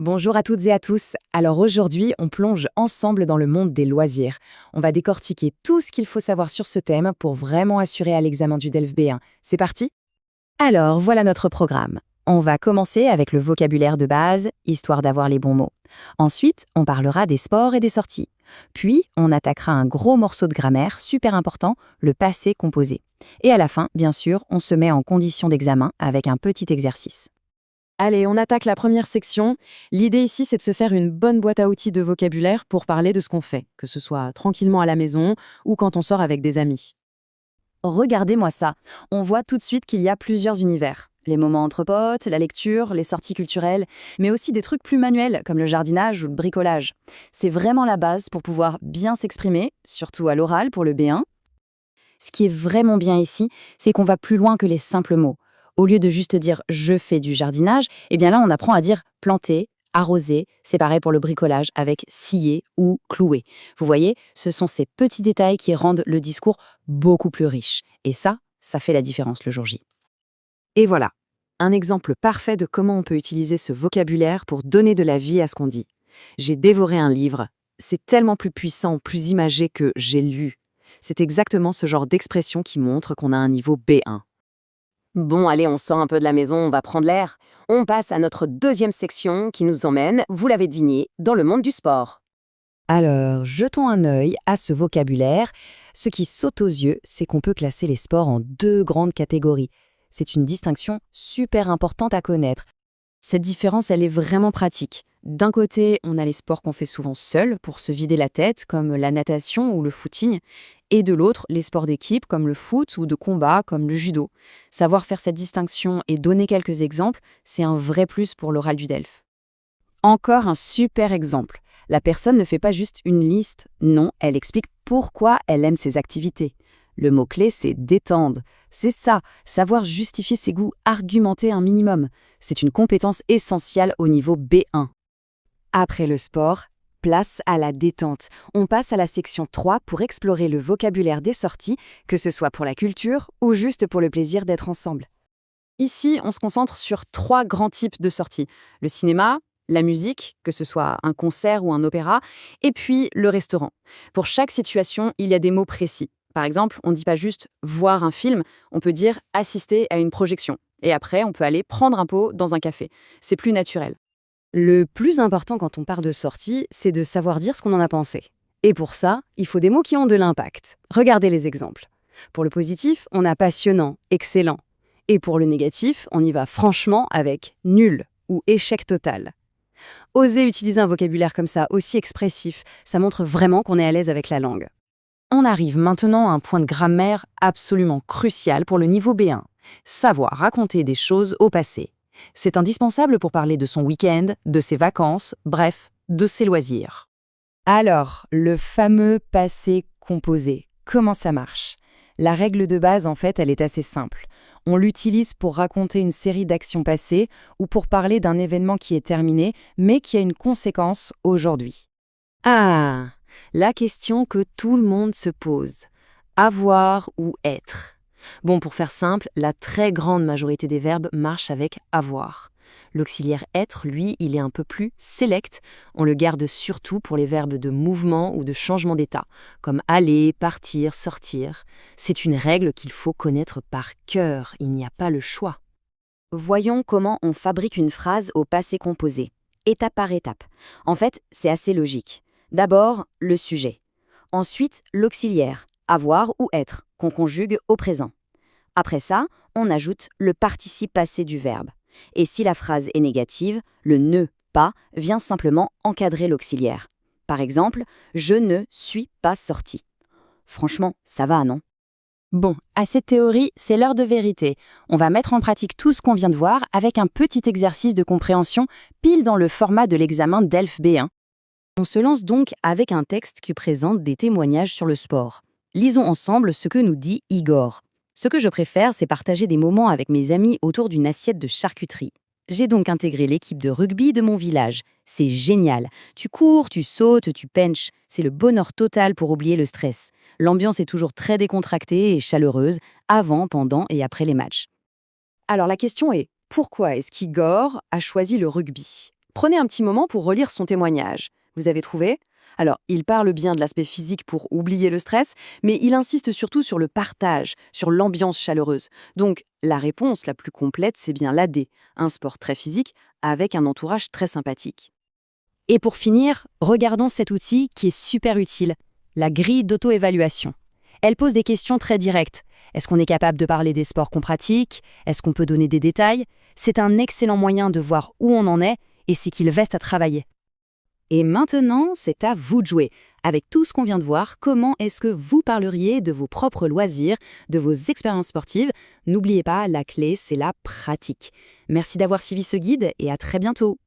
Bonjour à toutes et à tous. Alors aujourd'hui, on plonge ensemble dans le monde des loisirs. On va décortiquer tout ce qu'il faut savoir sur ce thème pour vraiment assurer à l'examen du DELF B1. C'est parti? Alors, voilà notre programme. On va commencer avec le vocabulaire de base, histoire d'avoir les bons mots. Ensuite, on parlera des sports et des sorties. Puis, on attaquera un gros morceau de grammaire, super important, le passé composé. Et à la fin, bien sûr, on se met en condition d'examen avec un petit exercice. Allez, on attaque la première section. L'idée ici, c'est de se faire une bonne boîte à outils de vocabulaire pour parler de ce qu'on fait, que ce soit tranquillement à la maison ou quand on sort avec des amis. Regardez-moi ça. On voit tout de suite qu'il y a plusieurs univers. Les moments entre potes, la lecture, les sorties culturelles, mais aussi des trucs plus manuels comme le jardinage ou le bricolage. C'est vraiment la base pour pouvoir bien s'exprimer, surtout à l'oral pour le B1. Ce qui est vraiment bien ici, c'est qu'on va plus loin que les simples mots. Au lieu de juste dire « je fais du jardinage », eh bien là, on apprend à dire « planter », arroser, c'est pareil pour le bricolage avec scier ou clouer. Vous voyez, ce sont ces petits détails qui rendent le discours beaucoup plus riche. Et ça fait la différence le jour J. Et voilà, un exemple parfait de comment on peut utiliser ce vocabulaire pour donner de la vie à ce qu'on dit. J'ai dévoré un livre. C'est tellement plus puissant, plus imagé que j'ai lu. C'est exactement ce genre d'expression qui montre qu'on a un niveau B1. Bon, allez, on sort un peu de la maison, on va prendre l'air. On passe à notre deuxième section qui nous emmène, vous l'avez deviné, dans le monde du sport. Alors, jetons un œil à ce vocabulaire. Ce qui saute aux yeux, c'est qu'on peut classer les sports en deux grandes catégories. C'est une distinction super importante à connaître. Cette différence, elle est vraiment pratique. D'un côté, on a les sports qu'on fait souvent seuls pour se vider la tête, comme la natation ou le footing, et de l'autre, les sports d'équipe comme le foot ou de combat comme le judo. Savoir faire cette distinction et donner quelques exemples, c'est un vrai plus pour l'oral du DELF. Encore un super exemple. La personne ne fait pas juste une liste, non, elle explique pourquoi elle aime ses activités. Le mot-clé, c'est détendre. C'est ça, savoir justifier ses goûts, argumenter un minimum. C'est une compétence essentielle au niveau B1. Après le sport, place à la détente. On passe à la section 3 pour explorer le vocabulaire des sorties, que ce soit pour la culture ou juste pour le plaisir d'être ensemble. Ici, on se concentre sur trois grands types de sorties. Le cinéma, la musique, que ce soit un concert ou un opéra, et puis le restaurant. Pour chaque situation, il y a des mots précis. Par exemple, on ne dit pas juste « voir un film », on peut dire « assister à une projection ». Et après, on peut aller prendre un pot dans un café. C'est plus naturel. Le plus important quand on parle de sortie, c'est de savoir dire ce qu'on en a pensé. Et pour ça, il faut des mots qui ont de l'impact. Regardez les exemples. Pour le positif, on a passionnant, excellent. Et pour le négatif, on y va franchement avec nul ou échec total. Oser utiliser un vocabulaire comme ça, aussi expressif, ça montre vraiment qu'on est à l'aise avec la langue. On arrive maintenant à un point de grammaire absolument crucial pour le niveau B1. Savoir raconter des choses au passé. C'est indispensable pour parler de son week-end, de ses vacances, bref, de ses loisirs. Alors, le fameux passé composé, comment ça marche? La règle de base, en fait, elle est assez simple. On l'utilise pour raconter une série d'actions passées ou pour parler d'un événement qui est terminé, mais qui a une conséquence aujourd'hui. Ah, la question que tout le monde se pose. Avoir ou être? Bon, pour faire simple, la très grande majorité des verbes marchent avec avoir. L'auxiliaire être, lui, il est un peu plus select. On le garde surtout pour les verbes de mouvement ou de changement d'état, comme aller, partir, sortir. C'est une règle qu'il faut connaître par cœur, il n'y a pas le choix. Voyons comment on fabrique une phrase au passé composé, étape par étape. En fait, c'est assez logique. D'abord, le sujet. Ensuite, l'auxiliaire, avoir ou être, qu'on conjugue au présent. Après ça, on ajoute le participe passé du verbe. Et si la phrase est négative, le ne pas vient simplement encadrer l'auxiliaire. Par exemple, je ne suis pas sorti. Franchement, ça va, non? Bon, à cette théorie, c'est l'heure de vérité. On va mettre en pratique tout ce qu'on vient de voir avec un petit exercice de compréhension pile dans le format de l'examen DELF B1. On se lance donc avec un texte qui présente des témoignages sur le sport. Lisons ensemble ce que nous dit Igor. Ce que je préfère, c'est partager des moments avec mes amis autour d'une assiette de charcuterie. J'ai donc intégré l'équipe de rugby de mon village. C'est génial. Tu cours, tu sautes, tu penches. C'est le bonheur total pour oublier le stress. L'ambiance est toujours très décontractée et chaleureuse, avant, pendant et après les matchs. Alors la question est, pourquoi est-ce qu'Igor a choisi le rugby ? Prenez un petit moment pour relire son témoignage. Vous avez trouvé? Alors, il parle bien de l'aspect physique pour oublier le stress, mais il insiste surtout sur le partage, sur l'ambiance chaleureuse. Donc, la réponse la plus complète, c'est bien l'AD, un sport très physique avec un entourage très sympathique. Et pour finir, regardons cet outil qui est super utile, la grille d'auto-évaluation. Elle pose des questions très directes. Est-ce qu'on est capable de parler des sports qu'on pratique? Est-ce qu'on peut donner des détails? C'est un excellent moyen de voir où on en est et ce qu'il reste à travailler. Et maintenant, c'est à vous de jouer. Avec tout ce qu'on vient de voir, comment est-ce que vous parleriez de vos propres loisirs, de vos expériences sportives? N'oubliez pas, la clé, c'est la pratique. Merci d'avoir suivi ce guide et à très bientôt.